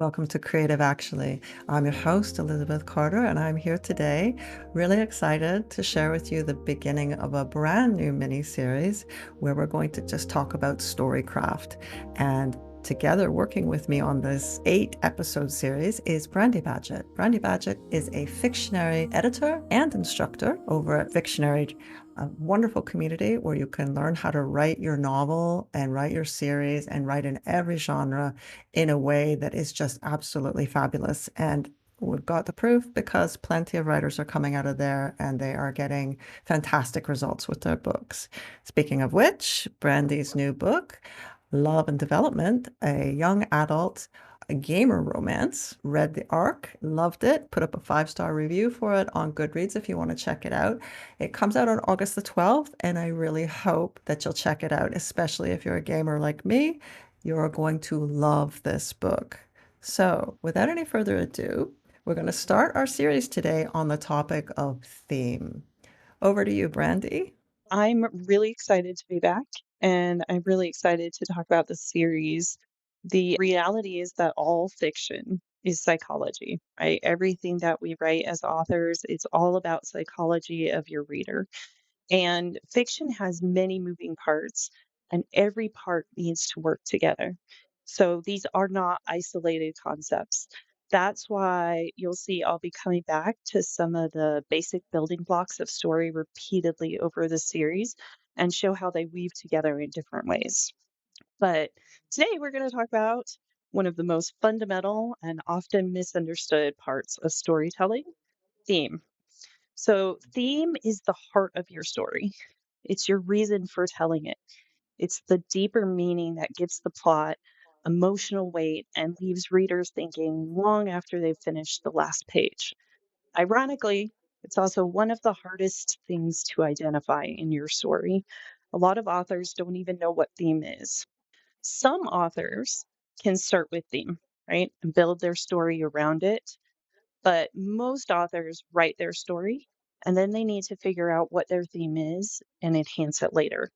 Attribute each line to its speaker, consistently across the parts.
Speaker 1: Welcome to Creative Actually. I'm your host, Elizabeth Carter, and I'm here today, really excited to share with you the beginning of a brand new mini-series where we're going to just talk about Storycraft. And together, working with me on this 8-episode series is Brandi Badgett. Brandi Badgett is a Fictionary editor and instructor over at Fictionary, a wonderful community where you can learn how to write your novel and write your series and write in every genre in a way that is just absolutely fabulous. And we've got the proof because plenty of writers are coming out of there and they are getting fantastic results with their books. Speaking of which, Brandi's new book, Love and Development, a young adult a gamer romance, read the arc, loved it, put up a 5-star review for it on Goodreads if you want to check it out. It comes out on August the 12th, and I really hope that you'll check it out, especially if you're a gamer like me. You're going to love this book. So, without any further ado, we're going to start our series today on the topic of theme. Over to you, Brandi.
Speaker 2: I'm really excited to be back, and I'm really excited to talk about the series. The reality is that all fiction is psychology, right? Everything that we write as authors, it's all about psychology of your reader. And fiction has many moving parts, and every part needs to work together. So these are not isolated concepts. That's why you'll see I'll be coming back to some of the basic building blocks of story repeatedly over the series and show how they weave together in different ways. But today we're going to talk about one of the most fundamental and often misunderstood parts of storytelling, theme. So, theme is the heart of your story. It's your reason for telling it. It's the deeper meaning that gives the plot emotional weight and leaves readers thinking long after they've finished the last page. Ironically, it's also one of the hardest things to identify in your story. A lot of authors don't even know what theme is. Some authors can start with theme, right, and build their story around it, but most authors write their story and then they need to figure out what their theme is and enhance it later.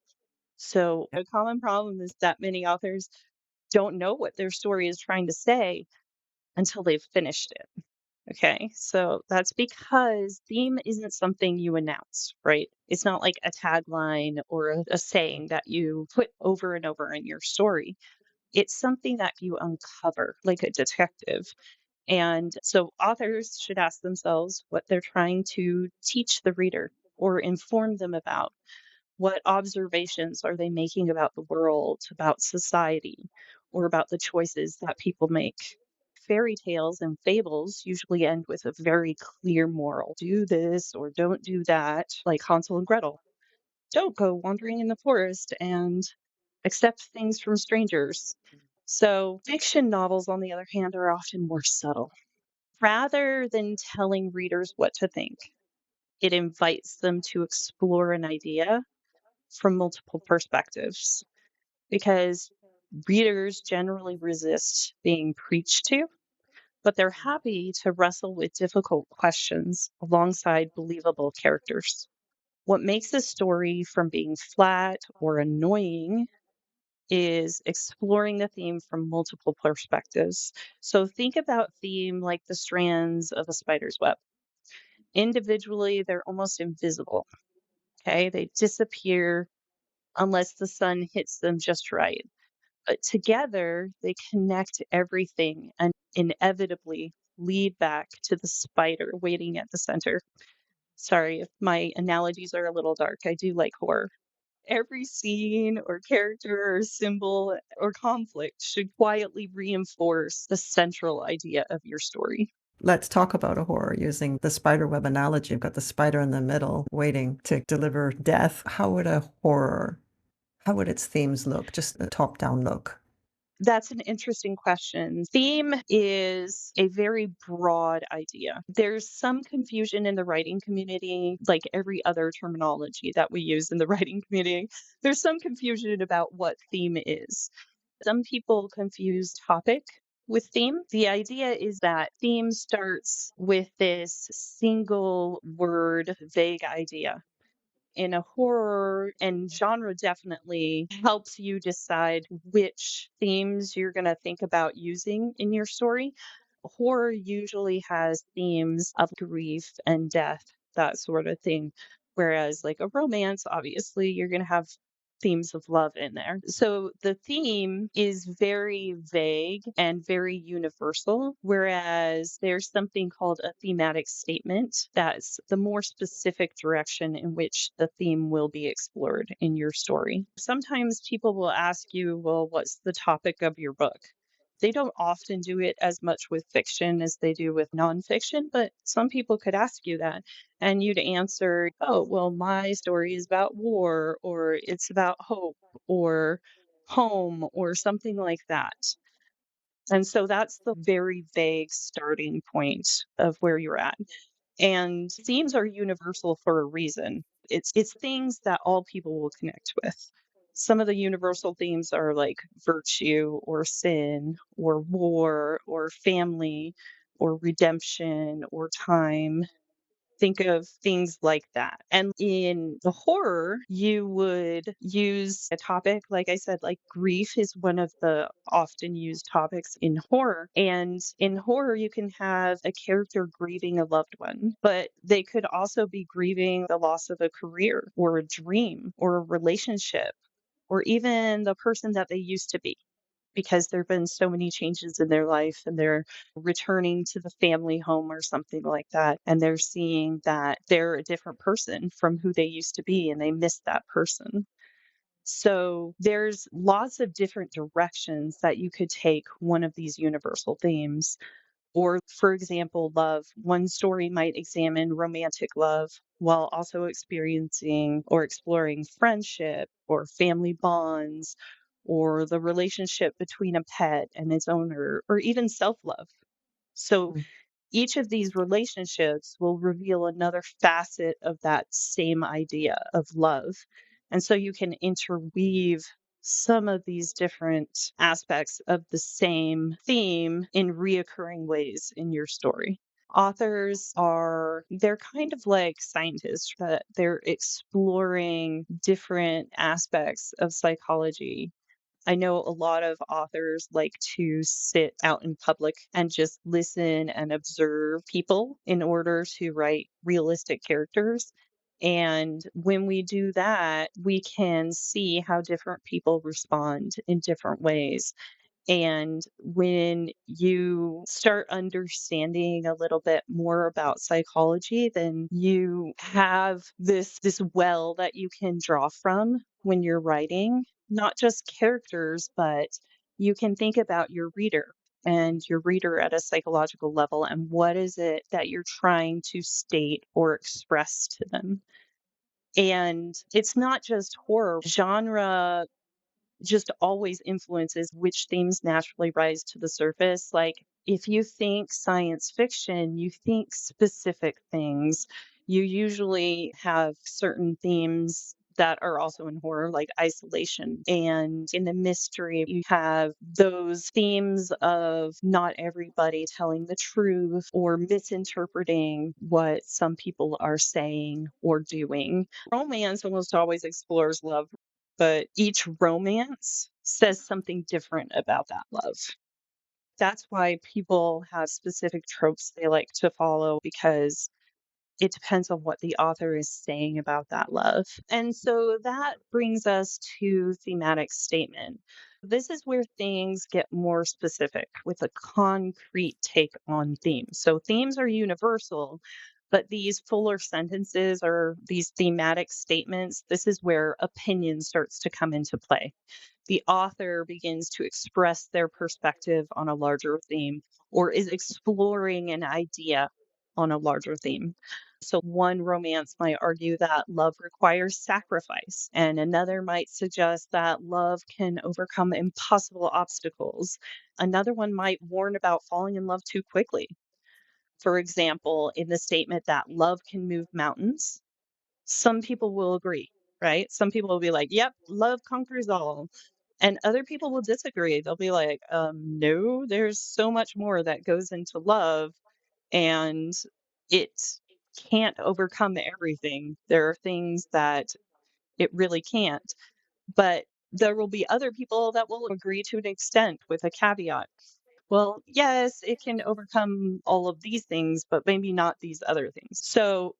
Speaker 2: So, a common problem is that many authors don't know what their story is trying to say until they've finished it. Okay. So, that's because theme isn't something you announce, right? It's not like a tagline or a saying that you put over and over in your story. It's something that you uncover like a detective. And so authors should ask themselves what they're trying to teach the reader or inform them about. What observations are they making about the world, about society, or about the choices that people make? Fairy tales and fables usually end with a very clear moral. Do this or don't do that, like Hansel and Gretel. Don't go wandering in the forest and accept things from strangers. So, fiction novels, on the other hand, are often more subtle. Rather than telling readers what to think, it invites them to explore an idea from multiple perspectives because readers generally resist being preached to, but they're happy to wrestle with difficult questions alongside believable characters. What makes a story from being flat or annoying is exploring the theme from multiple perspectives. So think about theme like the strands of a spider's web. Individually, they're almost invisible. Okay. They disappear unless the sun hits them just right. But together, they connect everything and inevitably lead back to the spider waiting at the center. Sorry if my analogies are a little dark. I do like horror. Every scene or character or symbol or conflict should quietly reinforce the central idea of your story.
Speaker 1: Let's talk about a horror using the spider web analogy. You've got the spider in the middle waiting to deliver death. How would its themes look? Just a top-down look.
Speaker 2: That's an interesting question. Theme is a very broad idea. There's some confusion in the writing community, like every other terminology that we use in the writing community. There's some confusion about what theme is. Some people confuse topic with theme. The idea is that theme starts with this single word, vague idea. in a horror, and genre definitely helps you decide which themes you're going to think about using in your story. Horror usually has themes of grief and death, that sort of thing. Whereas, like a romance, obviously, you're going to have themes of love in there. So the theme is very vague and very universal, whereas there's something called a thematic statement that's the more specific direction in which the theme will be explored in your story. Sometimes people will ask you, well, what's the topic of your book? They don't often do it as much with fiction as they do with nonfiction, but some people could ask you that. And you'd answer, oh, well, my story is about war, or it's about hope, or home, or something like that. And so that's the very vague starting point of where you're at. And themes are universal for a reason. It's things that all people will connect with. Some of the universal themes are like virtue or sin or war or family or redemption or time. Think of things like that. And in the horror, you would use a topic, like I said, like grief is one of the often used topics in horror. And in horror, you can have a character grieving a loved one, but they could also be grieving the loss of a career or a dream or a relationship or even the person that they used to be because there've been so many changes in their life and they're returning to the family home or something like that, and they're seeing that they're a different person from who they used to be, and they miss that person. So there's lots of different directions that you could take one of these universal themes. Or, for example, love. One story might examine romantic love while also experiencing or exploring friendship or family bonds or the relationship between a pet and its owner, or even self love. So
Speaker 1: Mm.
Speaker 2: each of these relationships will reveal another facet of that same idea of love. And so you can interweave some of these different aspects of the same theme in reoccurring ways in your story. Authors they're kind of like scientists that they're exploring different aspects of psychology. I know a lot of authors like to sit out in public and just listen and observe people in order to write realistic characters. And when we do that, we can see how different people respond in different ways. And when you start understanding a little bit more about psychology, then you have this well that you can draw from when you're writing, not just characters, but you can think about your reader and your reader at a psychological level and what is it that you're trying to state or express to them. And it's not just horror. Genre just always influences which themes naturally rise to the surface. Like, if you think science fiction, you think specific things. You usually have certain themes that are also in horror, like isolation. And in the mystery, you have those themes of not everybody telling the truth or misinterpreting what some people are saying or doing. Romance almost always explores love, but each romance says something different about that love. That's why people have specific tropes they like to follow because it depends on what the author is saying about that love. And so that brings us to thematic statement. This is where things get more specific with a concrete take on themes. So themes are universal, but these fuller sentences or these thematic statements, this is where opinion starts to come into play. The author begins to express their perspective on a larger theme or is exploring an idea on a larger theme. So, one romance might argue that love requires sacrifice, and another might suggest that love can overcome impossible obstacles. Another one might warn about falling in love too quickly. For example, in the statement that love can move mountains, some people will agree, right? Some people will be like, yep, love conquers all. And other people will disagree. They'll be like, no, there's so much more that goes into love. And it can't overcome everything. There are things that it really can't, but there will be other people that will agree to an extent with a caveat. Well, yes, it can overcome all of these things, but maybe not these other things. So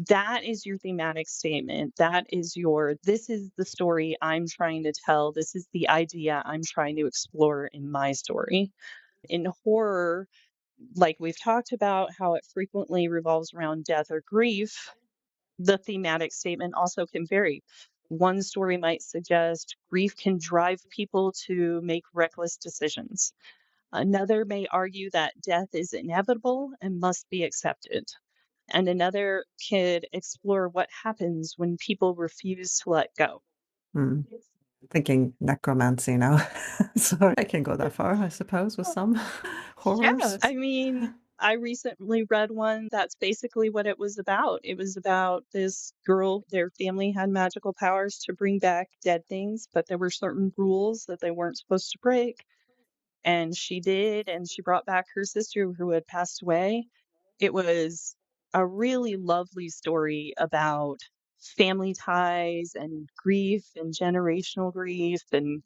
Speaker 2: that is your thematic statement. That is this is the story I'm trying to tell. This is the idea I'm trying to explore in my story. In horror, like we've talked about how it frequently revolves around death or grief, the thematic statement also can vary. One story might suggest grief can drive people to make reckless decisions. Another may argue that death is inevitable and must be accepted. And another could explore what happens when people refuse to let go.
Speaker 1: Mm. Thinking necromancy now. Sorry, I can go that far, I suppose, with some
Speaker 2: Yeah.
Speaker 1: horrors.
Speaker 2: I mean, I recently read one that's basically what it was about. It was about this girl, their family had magical powers to bring back dead things, but there were certain rules that they weren't supposed to break. And she did, and she brought back her sister who had passed away. It was a really lovely story about family ties and grief and generational grief, and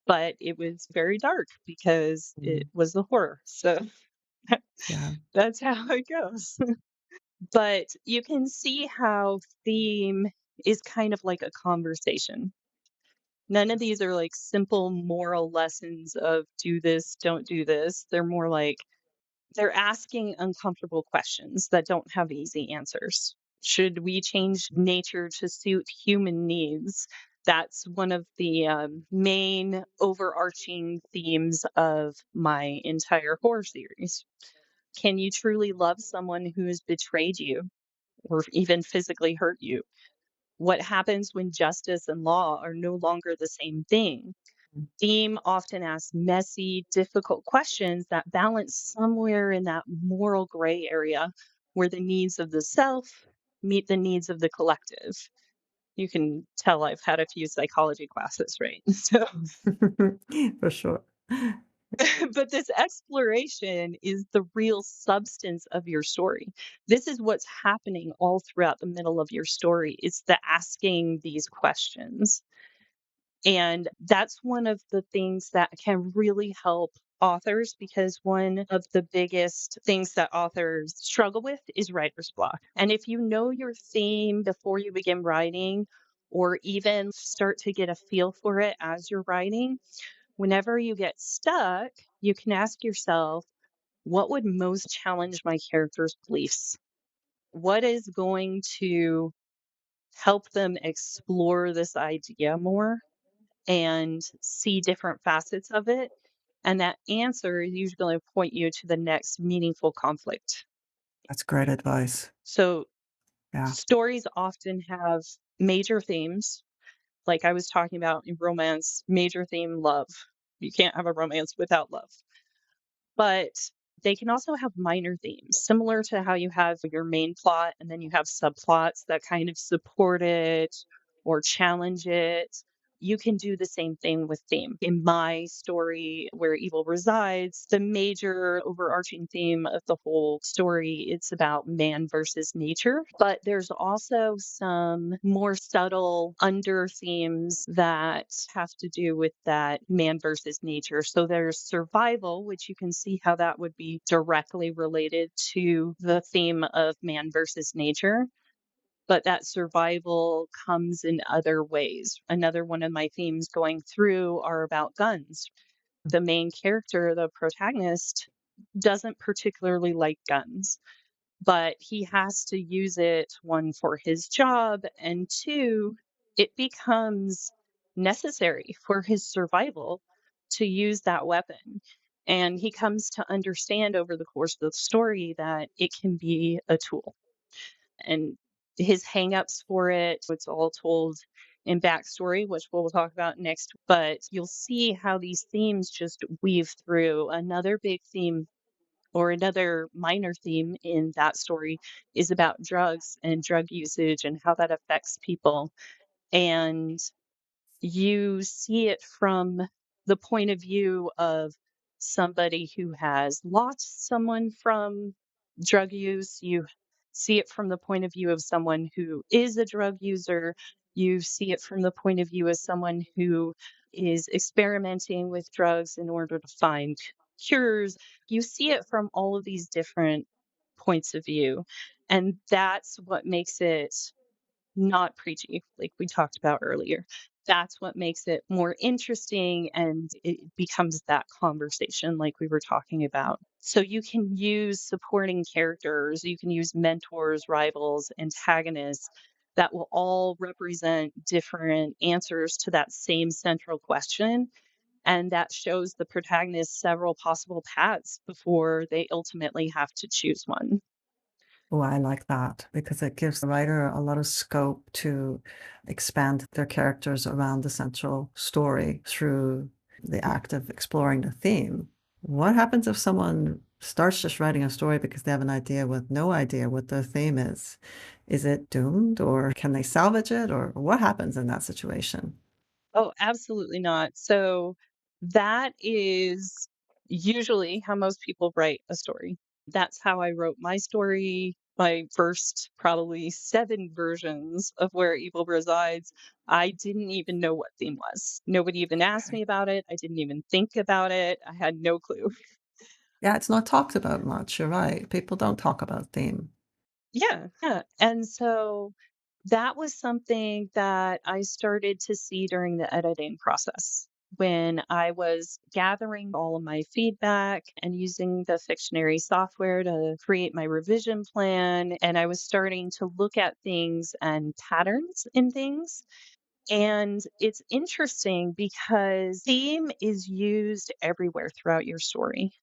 Speaker 2: but it was very dark because it
Speaker 1: Mm,
Speaker 2: was a horror. So
Speaker 1: yeah.
Speaker 2: that's how it goes. But you can see how theme is kind of like a conversation. None of these are like simple moral lessons of do this, don't do this. They're more like they're asking uncomfortable questions that don't have easy answers. Should we change nature to suit human needs? That's one of the main overarching themes of my entire horror series. Can you truly love someone who has betrayed you or even physically hurt you? What happens when justice and law are no longer the same thing?
Speaker 1: Mm.
Speaker 2: Theme often asks messy, difficult questions that balance somewhere in that moral gray area where the needs of the self meet the needs of the collective. You can tell I've had a few psychology classes, right? So,
Speaker 1: For sure.
Speaker 2: but this exploration is the real substance of your story. This is what's happening all throughout the middle of your story. It's the asking these questions. And that's one of the things that can really help authors because one of the biggest things that authors struggle with is writer's block. And if you know your theme before you begin writing, or even start to get a feel for it as you're writing, whenever you get stuck, you can ask yourself, what would most challenge my character's beliefs? What is going to help them explore this idea more? And see different facets of it. And that answer is usually going to point you to the next meaningful conflict.
Speaker 1: That's great advice.
Speaker 2: So,
Speaker 1: Yeah.
Speaker 2: stories often have major themes, like I was talking about in romance, major theme love. You can't have a romance without love. But they can also have minor themes, similar to how you have your main plot and then you have subplots that kind of support it or challenge it. You can do the same thing with theme. In my story, Where Evil Resides, the major overarching theme of the whole story, it's about man versus nature. But there's also some more subtle under themes that have to do with that man versus nature. So there's survival, which you can see how that would be directly related to the theme of man versus nature, but that survival comes in other ways. Another one of my themes going through are about guns. The main character, the protagonist, doesn't particularly like guns, but he has to use it, one, for his job, and two, it becomes necessary for his survival to use that weapon. And he comes to understand over the course of the story that it can be a tool and his hangups for it. It's all told in backstory, which we'll talk about next. But you'll see how these themes just weave through. Another big theme or another minor theme in that story is about drugs and drug usage and how that affects people. And you see it from the point of view of somebody who has lost someone from drug use. You see it from the point of view of someone who is a drug user. You see it from the point of view as someone who is experimenting with drugs in order to find cures. You see it from all of these different points of view. And that's what makes it not preachy, like we talked about earlier. That's what makes it more interesting and it becomes that conversation like we were talking about. So you can use supporting characters, you can use mentors, rivals, antagonists that will all represent different answers to that same central question. And that shows the protagonist several possible paths before they ultimately have to choose one.
Speaker 1: Oh, I like that because it gives the writer a lot of scope to expand their characters around the central story through the act of exploring the theme. What happens if someone starts just writing a story because they have an idea with no idea what their theme is? Is it doomed or can they salvage it or what happens in that situation?
Speaker 2: Oh, absolutely not. So that is usually how most people write a story. That's how I wrote my story. My first probably 7 versions of Where Evil Resides, I didn't even know what theme was. Nobody even asked
Speaker 1: Okay.
Speaker 2: me about it. I didn't even think about it. I had no clue.
Speaker 1: Yeah, it's not talked about much. You're right. People don't talk about theme.
Speaker 2: Yeah, yeah. And so that was something that I started to see during the editing process when I was gathering all of my feedback and using the Fictionary software to create my revision plan. And I was starting to look at things and patterns in things. And it's interesting because theme is used everywhere throughout your story.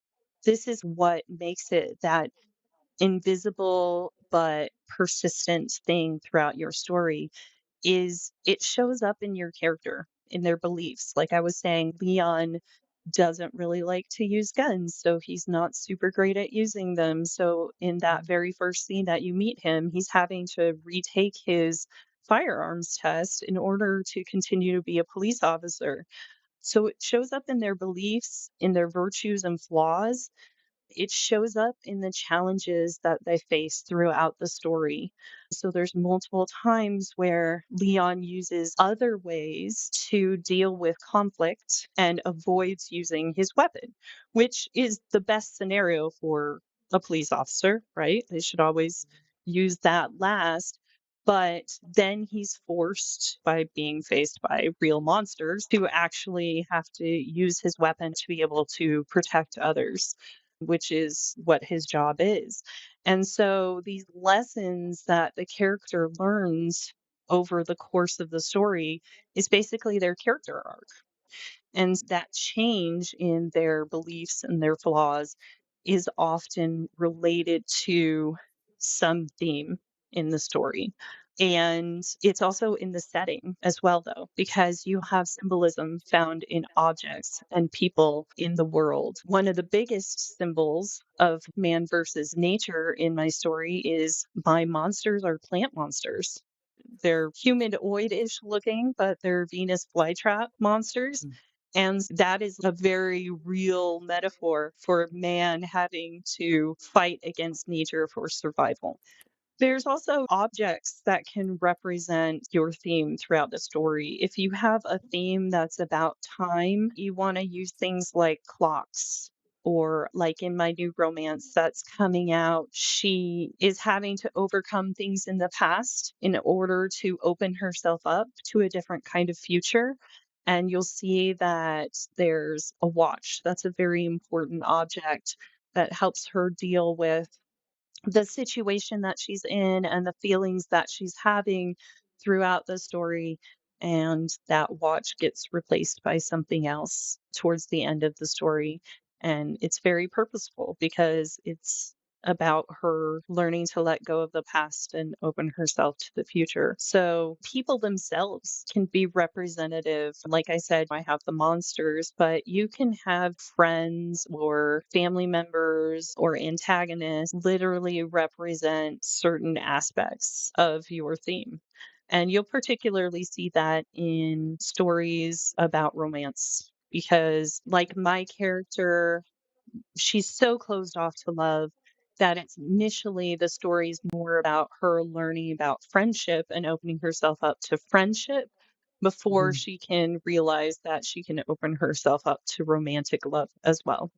Speaker 2: This is what makes it that invisible but persistent thing throughout your story is it shows up in your character, in their beliefs. Like I was saying, Leon doesn't really like to use guns, so he's not super great at using them. So in that very first scene that you meet him, he's having to retake his firearms test in order to continue to be a police officer. So it shows up in their beliefs, in their virtues and flaws. It shows up in the challenges that they face throughout the story. So there's multiple times where Leon uses other ways to deal with conflict and avoids using his weapon, which is the best scenario for a police officer, right? They should always use that last. But then he's forced by being faced by real monsters to actually have to use his weapon to be able to protect others, which is what his job is. And so these lessons that the character learns over the course of the story is basically their character arc. And that change in their beliefs and their flaws is often related to some theme in the story. And it's also in the setting as well, though, because you have symbolism found in objects and people in the world. One of the biggest symbols of man versus nature in my story is my monsters are plant monsters. They're humanoid-ish looking, but they're Venus flytrap monsters. And that is a very real metaphor for man having to fight against nature for survival. There's also objects that can represent your theme throughout the story. If you have a theme that's about time, you want to use things like clocks. Or, like in my new romance that's coming out, she is having to overcome things in the past in order to open herself up to a different kind of future. And you'll see that there's a watch. That's a very important object that helps her deal with the situation that she's in and the feelings that she's having throughout the story. And that watch gets replaced by something else towards the end of the story. And it's very purposeful because it's about her learning to let go of the past and open herself to the future. So people themselves can be representative. Like I said, I have the monsters, but you can have friends or family members or antagonists literally represent certain aspects of your theme. And you'll particularly see that in stories about romance because, like my character, she's so closed off to love. that it's initially the story is more about her learning about friendship and opening herself up to friendship before
Speaker 1: Mhm.
Speaker 2: she can realize that she can open herself up to romantic love as well.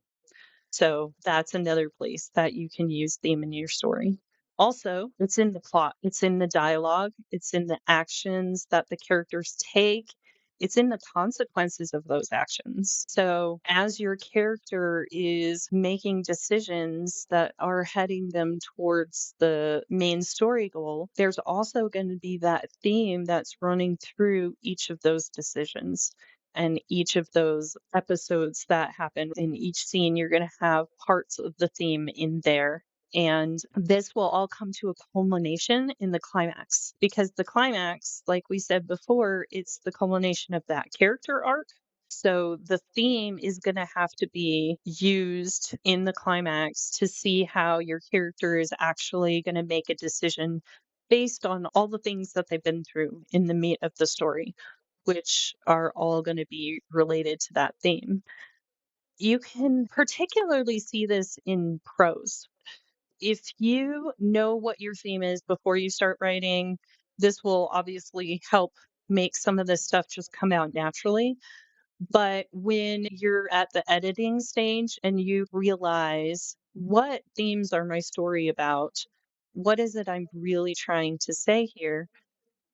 Speaker 2: So that's another place that you can use theme in your story. Also, it's in the plot, it's in the dialogue, it's in the actions that the characters take, it's in the consequences of those actions. So, as your character is making decisions that are heading them towards the main story goal, there's also going to be that theme that's running through each of those decisions and each of those episodes that happen in each scene, you're going to have parts of the theme in there. And this will all come to a culmination in the climax because the climax, like we said before, it's the culmination of that character arc. So the theme is going to have to be used in the climax to see how your character is actually going to make a decision based on all the things that they've been through in the meat of the story, which are all going to be related to that theme. You can particularly see this in prose. If you know what your theme is before you start writing, this will obviously help make some of this stuff just come out naturally. But when you're at the editing stage and you realize what themes are my story about, what is it I'm really trying to say here?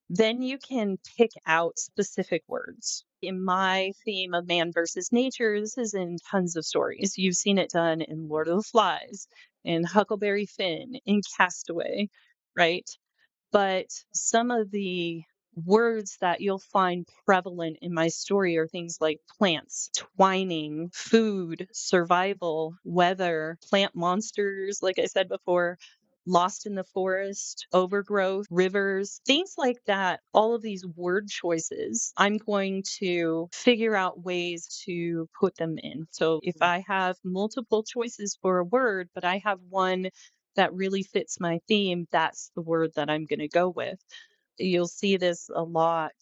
Speaker 2: Then you can pick out specific words. In my theme of man versus nature, this is in tons of stories. You've seen it done in Lord of the Flies, in Huckleberry Finn, in Castaway, right? But some of the words that you'll find prevalent in my story are things like plants, twining, food, survival, weather, plant monsters, like I said before, lost in the forest, overgrowth, rivers, things like that. All of these word choices, I'm going to figure out ways to put them in. So if I have multiple choices for a word, but I have one that really fits my theme, that's the word that I'm going to go with. You'll see this a lot,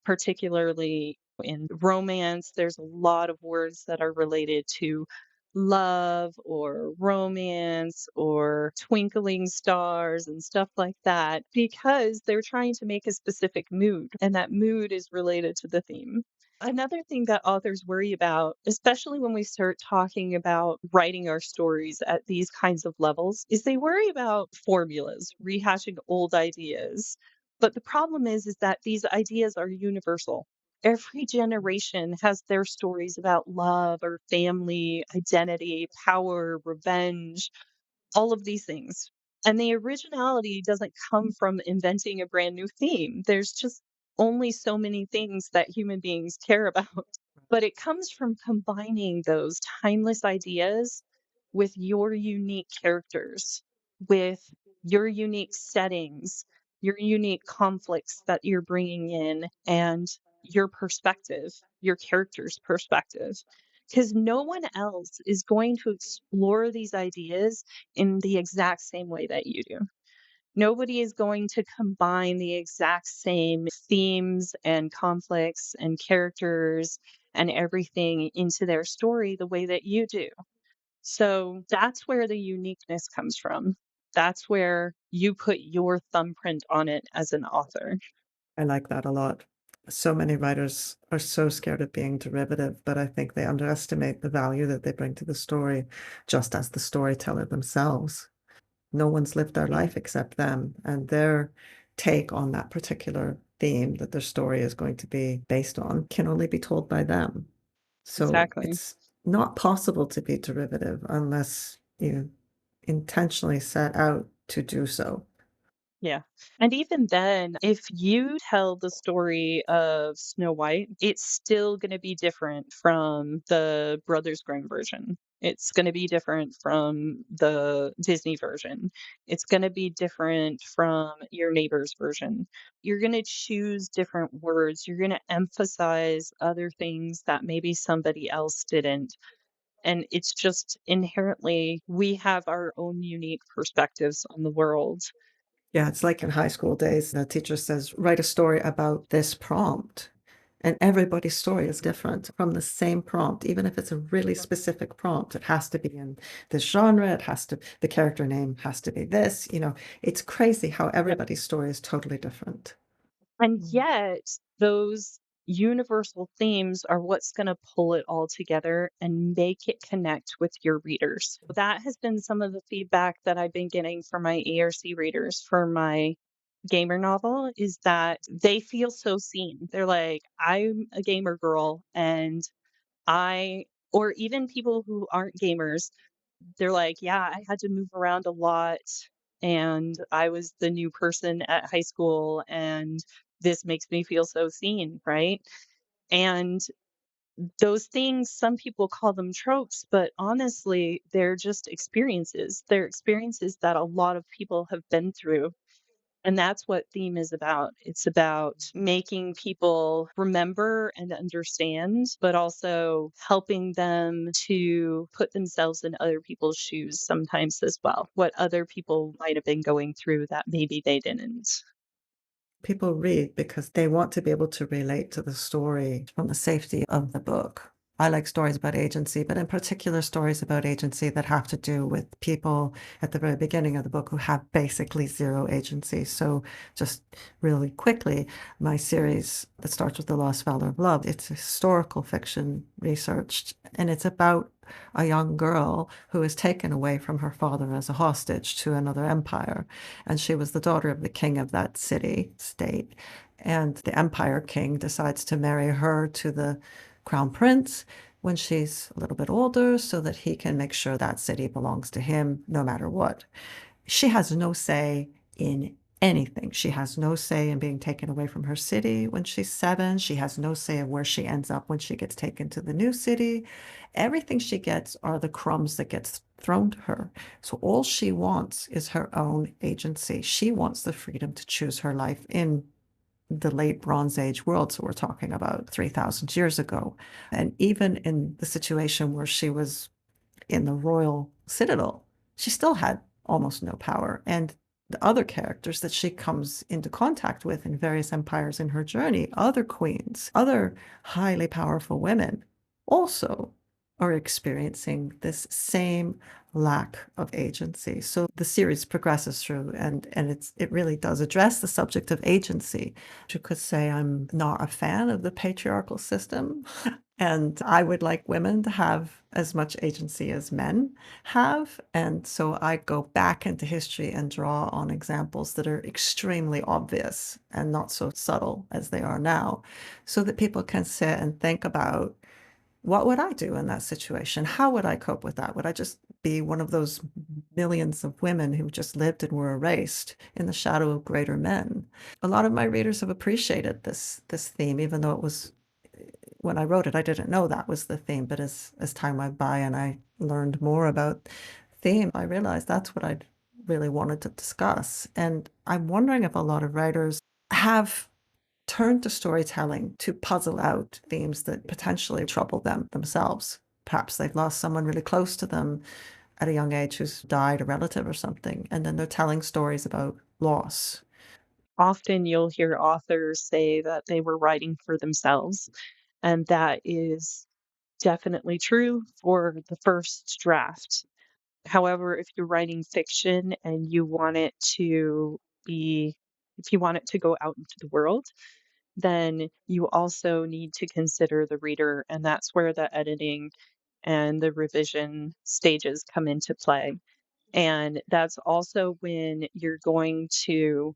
Speaker 2: particularly in romance. There's a lot of words that are related to love or romance or twinkling stars and stuff like that because they're trying to make a specific mood, and that mood is related to the theme. Another thing that authors worry about, especially when we start talking about writing our stories at these kinds of levels, is they worry about formulas, rehashing old ideas. But the problem is that these ideas are universal. Every generation has their stories about love or family, identity, power, revenge, all of these things. And the originality doesn't come from inventing a brand new theme. There's just only so many things that human beings care about. But it comes from combining those timeless ideas with your unique characters, with your unique settings, your unique conflicts that you're bringing in, and your perspective, your character's perspective. Because no one else is going to explore these ideas in the exact same way that you do. Nobody is going to combine the exact same themes and conflicts and characters and everything into their story the way that you do. So that's where the uniqueness comes from. That's where you put your thumbprint on it as an author.
Speaker 1: I like that a lot. So many writers are so scared of being derivative, but I think they underestimate the value that they bring to the story, just as the storyteller themselves. No one's lived their
Speaker 2: Yeah,
Speaker 1: life except them, and their take on that particular theme that their story is going to be based on can only be told by them. So
Speaker 2: exactly.
Speaker 1: it's not possible to be derivative unless you intentionally set out to do so.
Speaker 2: Yeah. And even then, if you tell the story of Snow White, it's still going to be different from the Brothers Grimm version. It's going to be different from the Disney version. It's going to be different from your neighbor's version. You're going to choose different words. You're going to emphasize other things that maybe somebody else didn't. And it's just inherently, we have our own unique perspectives on the world.
Speaker 1: Yeah, it's like in high school days, the teacher says, write a story about this prompt. And everybody's story is different from the same prompt, even if it's a really specific prompt. It has to be in this genre, the character name has to be this, it's crazy how
Speaker 2: Yep.
Speaker 1: everybody's story is totally different.
Speaker 2: And yet, those universal themes are what's going to pull it all together and make it connect with your readers. That has been some of the feedback that I've been getting from my ARC readers for my gamer novel is that they feel so seen. They're like, I'm a gamer girl and I, or even people who aren't gamers, they're like, yeah, I had to move around a lot and I was the new person at high school and this makes me feel so seen, right? And those things, some people call them tropes, but honestly, they're just experiences. They're experiences that a lot of people have been through. And that's what theme is about. It's about making people remember and understand, but also helping them to put themselves in other people's shoes sometimes as well. What other people might have been going through that maybe they didn't.
Speaker 1: People read because they want to be able to relate to the story from the safety of the book. I like stories about agency, but in particular, stories about agency that have to do with people at the very beginning of the book who have basically zero agency. So, just really quickly, my series that starts with The Lost Valor of Love, it's historical fiction researched, and it's about a young girl who is taken away from her father as a hostage to another empire. And she was the daughter of the king of that city state. And the empire king decides to marry her to the crown prince when she's a little bit older so that he can make sure that city belongs to him no matter what. She has no say in anything. She has no say in being taken away from her city when she's 7. She has no say in where she ends up when she gets taken to the new city. Everything she gets are the crumbs that gets thrown to her. So all she wants is her own agency. She wants the freedom to choose her life in the late Bronze Age world. So we're talking about 3,000 years ago. And even in the situation where she was in the royal citadel, she still had almost no power. And the other characters that she comes into contact with in various empires in her journey, other queens, other highly powerful women, also are experiencing this same lack of agency. So the series progresses through and it really does address the subject of agency. You could say I'm not a fan of the patriarchal system. And I would like women to have as much agency as men have. And so I go back into history and draw on examples that are extremely obvious and not so subtle as they are now, so that people can sit and think about, what would I do in that situation? How would I cope with that? Would I just be one of those millions of women who just lived and were erased in the shadow of greater men? A lot of my readers have appreciated this theme, even though it was, when I wrote it, I didn't know that was the theme. But as time went by and I learned more about theme, I realized that's what I'd really wanted to discuss. And I'm wondering if a lot of writers have turned to storytelling to puzzle out themes that potentially trouble them themselves. Perhaps they've lost someone really close to them at a young age who's died, a relative or something, and then they're telling stories about loss.
Speaker 2: Often you'll hear authors say that they were writing for themselves, and that is definitely true for the first draft. However, if you're writing fiction and you want it to be, if you want it to go out into the world, then you also need to consider the reader. And that's where the editing and the revision stages come into play. And that's also when you're going to,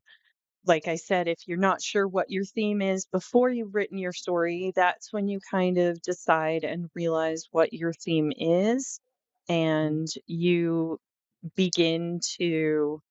Speaker 2: like I said, if you're not sure what your theme is before you've written your story, that's when you kind of decide and realize what your theme is. And you begin to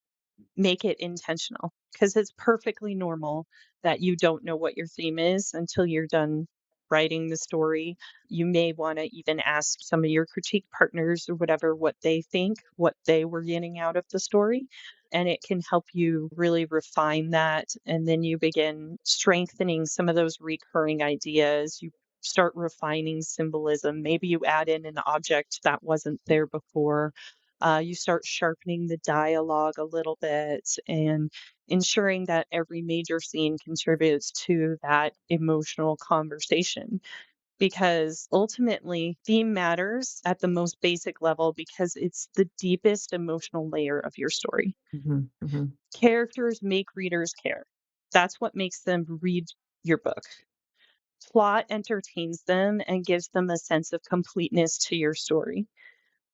Speaker 2: make it intentional because it's perfectly normal that you don't know what your theme is until you're done writing the story. You may want to even ask some of your critique partners or whatever what they think, what they were getting out of the story. And it can help you really refine that. And then you begin strengthening some of those recurring ideas. You start refining symbolism. Maybe you add in an object that wasn't there before, You start sharpening the dialogue a little bit and ensuring that every major scene contributes to that emotional conversation. Because ultimately, theme matters at the most basic level because it's the deepest emotional layer of your story.
Speaker 1: Mhm, mhm.
Speaker 2: Characters make readers care. That's what makes them read your book. Plot entertains them and gives them a sense of completeness to your story.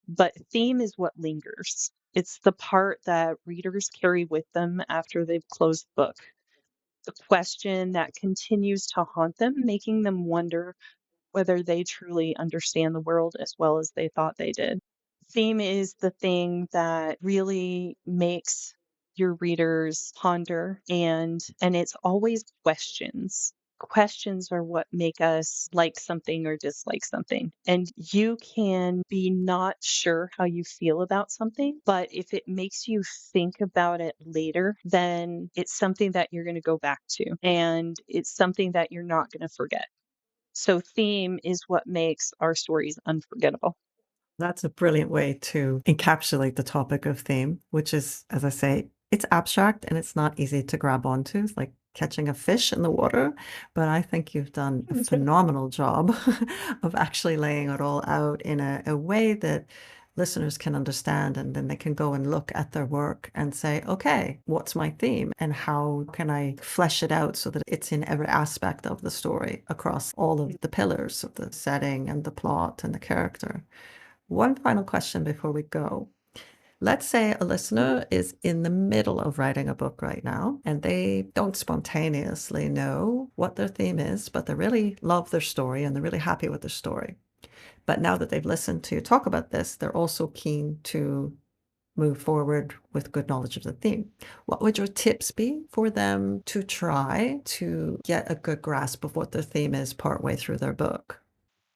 Speaker 2: But theme is what lingers. It's the part that readers carry with them after they've closed the book. The question that continues to haunt them, making them wonder whether they truly understand the world as well as they thought they did. Theme is the thing that really makes your readers ponder, and it's always questions. Questions are what make us like something or dislike something. And you can be not sure how you feel about something, but if it makes you think about it later, then it's something that you're going to go back to, and it's something that you're not going to forget. So theme is what makes our stories unforgettable.
Speaker 1: That's a brilliant way to encapsulate the topic of theme, which is, as I say, it's abstract and it's not easy to grab onto. It's like catching a fish in the water. But I think you've done a phenomenal job of actually laying it all out in a way that listeners can understand. And then they can go and look at their work and say, okay, what's my theme? And how can I flesh it out so that it's in every aspect of the story across all of the pillars of the setting and the plot and the character? One final question before we go. Let's say a listener is in the middle of writing a book right now and they don't spontaneously know what their theme is, but they really love their story and they're really happy with their story. But now that they've listened to you talk about this, they're also keen to move forward with good knowledge of the theme. What would your tips be for them to try to get a good grasp of what their theme is partway through their book?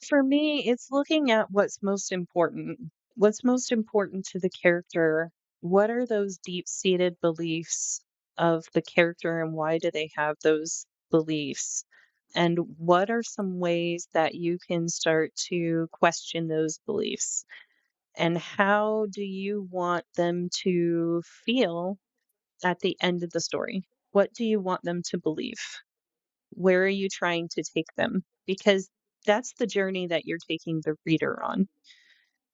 Speaker 2: For me, it's looking at what's most important. What's most important to the character? What are those deep-seated beliefs of the character and why do they have those beliefs? And what are some ways that you can start to question those beliefs? And how do you want them to feel at the end of the story? What do you want them to believe? Where are you trying to take them? Because that's the journey that you're taking the reader on.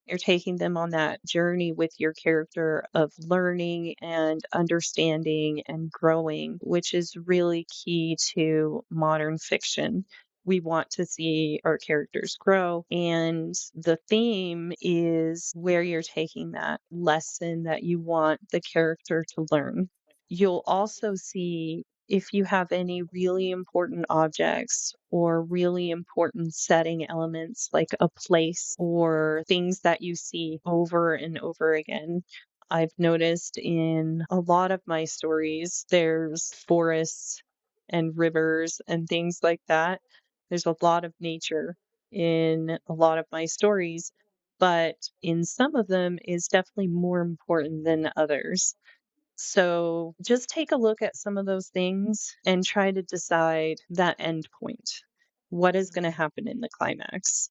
Speaker 2: You're taking them on that journey with your character of learning and understanding and growing, which is really key to modern fiction. We want to see our characters grow, and the theme is where you're taking that lesson that you want the character to learn. You'll also see if you have any really important objects or really important setting elements like a place or things that you see over and over again. I've noticed in a lot of my stories, there's forests and rivers and things like that. There's a lot of nature in a lot of my stories, but in some of them is definitely more important than others. So just take a look at some of those things and try to decide that end point. What is going to happen in the climax?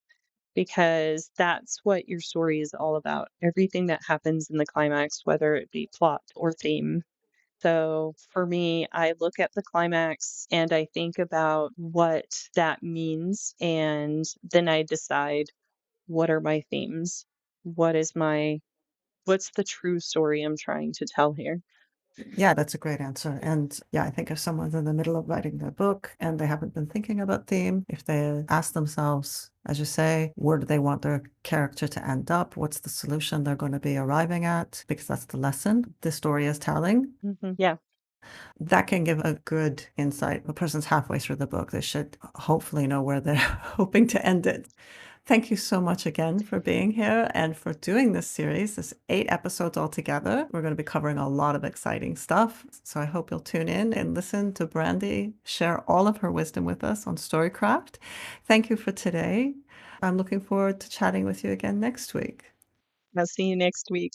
Speaker 2: Because that's what your story is all about. Everything that happens in the climax, whether it be plot or theme. So for me, I look at the climax and I think about what that means. And then I decide what are my themes? What is what's the true story I'm trying to tell here?
Speaker 1: Yeah, that's a great answer. And yeah, I think if someone's in the middle of writing their book and they haven't been thinking about theme, if they ask themselves, as you say, where do they want their character to end up? What's the solution they're going to be arriving at? Because that's the lesson the story is telling.
Speaker 2: Yeah.
Speaker 1: That can give a good insight. A person's halfway through the book, they should hopefully know where they're hoping to end it. Thank you so much again for being here and for doing this series. There's 8 episodes altogether. We're going to be covering a lot of exciting stuff. So I hope you'll tune in and listen to Brandi share all of her wisdom with us on Storycraft. Thank you for today. I'm looking forward to chatting with you again next week.
Speaker 2: I'll see you next week.